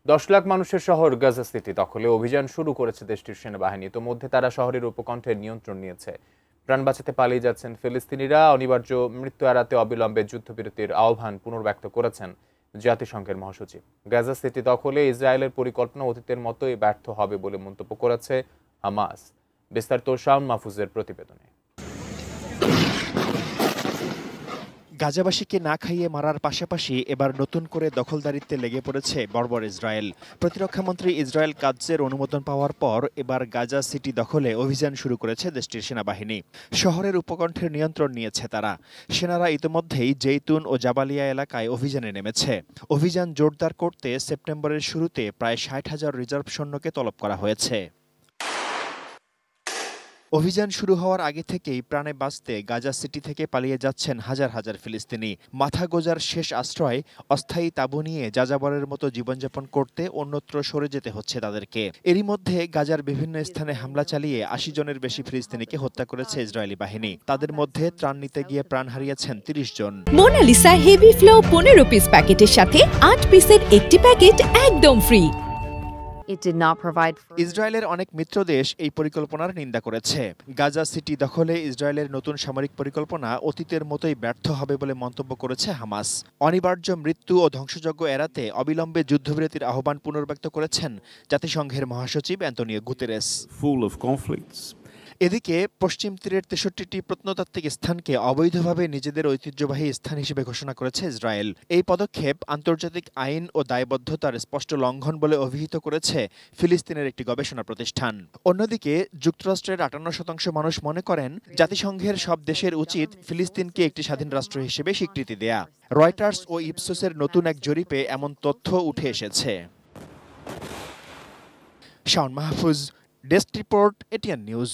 10 লাখ মানুষের শহর গাজা সিটি দখলে অভিযান শুরু করেছে দেশটির সেনাবাহিনী। ইতোমধ্যে তারা শহরের উপকণ্ঠে নিয়ন্ত্রণ নিয়েছে। প্রাণ বাঁচাতে পালিয়ে যাচ্ছেন ফিলিস্তিনিরা। অনিবার্য মৃত্যু এড়াতে অবিলম্বে যুদ্ধবিরতির আহ্বান পুনর্ব্যক্ত করেছেন জাতিসংঘের মহাসচিব। গাজা সিটি দখলে ইসরায়েলের পরিকল্পনা অতীতের মতোই ব্যর্থ হবে বলে মন্তব্য করেছে হামাস। বিস্তারিত শাওন মাহফুজের প্রতিবেদনে। গাজাবাসীকে না খাইয়ে মারার পাশাপাশি এবার নতুন করে দখলদারিত্বে লেগে পড়েছে বর্বর ইসরায়েল। প্রতিরক্ষামন্ত্রী ইসরায়েল কাৎজের অনুমোদন পাওয়ার পর এবার গাজা সিটি দখলে অভিযান শুরু করেছে দেশটির সেনাবাহিনী। শহরের উপকণ্ঠের নিয়ন্ত্রণ নিয়েছে তারা। সেনারা ইতিমধ্যেই জেইতুন ও জাবালিয়া এলাকায় অভিযানে নেমেছে। অভিযান জোরদার করতে সেপ্টেম্বরের শুরুতে প্রায় 60,000 রিজার্ভ সৈন্যকে তলব করা হয়েছে। অভিযান শুরু হওয়ার আগে থেকেই প্রাণে বাঁচতে গাজা সিটি থেকে পালিয়ে যাচ্ছেন হাজার হাজার ফিলিস্তিনি। মাথা গোজার শেষ আশ্রয় অস্থায়ী তাঁবু নিয়ে যাযাবরের মতো জীবনযাপন করতে অন্যত্র সরে যেতে হচ্ছে তাদেরকে। এরই মধ্যে গাজার বিভিন্ন স্থানে হামলা চালিয়ে 80 জনের বেশি ফিলিস্তিনিকে হত্যা করেছে ইসরায়েলি বাহিনী। তাদের মধ্যে ত্রাণ নিতে গিয়ে প্রাণ হারিয়েছেন 30 জন। মোনালিসা হেভি ফ্লো 15 পিস প্যাকেটের সাথে 8 পিসের একটি প্যাকেট একদম ফ্রি। ইসরায়েলের অনেক মিত্র দেশ এই পরিকল্পনার নিন্দা করেছে। গাজা সিটি দখলে ইসরায়েলের নতুন সামরিক পরিকল্পনা অতীতের মতোই ব্যর্থ হবে বলে মন্তব্য করেছে হামাস। অনিবার্য মৃত্যু ও ধ্বংসযজ্ঞ এড়াতে অবিলম্বে যুদ্ধবিরতির আহ্বান পুনর্ব্যক্ত করেছেন জাতিসংঘের মহাসচিব অ্যান্তোনিও গুতেরেস। এদিকে পশ্চিম তীরের 63টি প্রত্নতাত্ত্বিক স্থানকে অবৈধভাবে নিজেদের ঐতিহ্যবাহী স্থান হিসেবে ঘোষণা করেছে ইসরায়েল। এই পদক্ষেপ আন্তর্জাতিক আইন ও দায়বদ্ধতার স্পষ্ট লঙ্ঘন বলে অভিহিত করেছে ফিলিস্তিনের একটি গবেষণা প্রতিষ্ঠান। অন্যদিকে যুক্তরাষ্ট্রের 58% মানুষ মনে করেন জাতিসংঘের সব দেশের উচিত ফিলিস্তিনকে একটি স্বাধীন রাষ্ট্র হিসেবে স্বীকৃতি দেয়া। রয়টার্স ও ইপসোসের নতুন এক জরিপে এমন তথ্য উঠে এসেছে। Shaon Mahfuz, desk report, ATN news.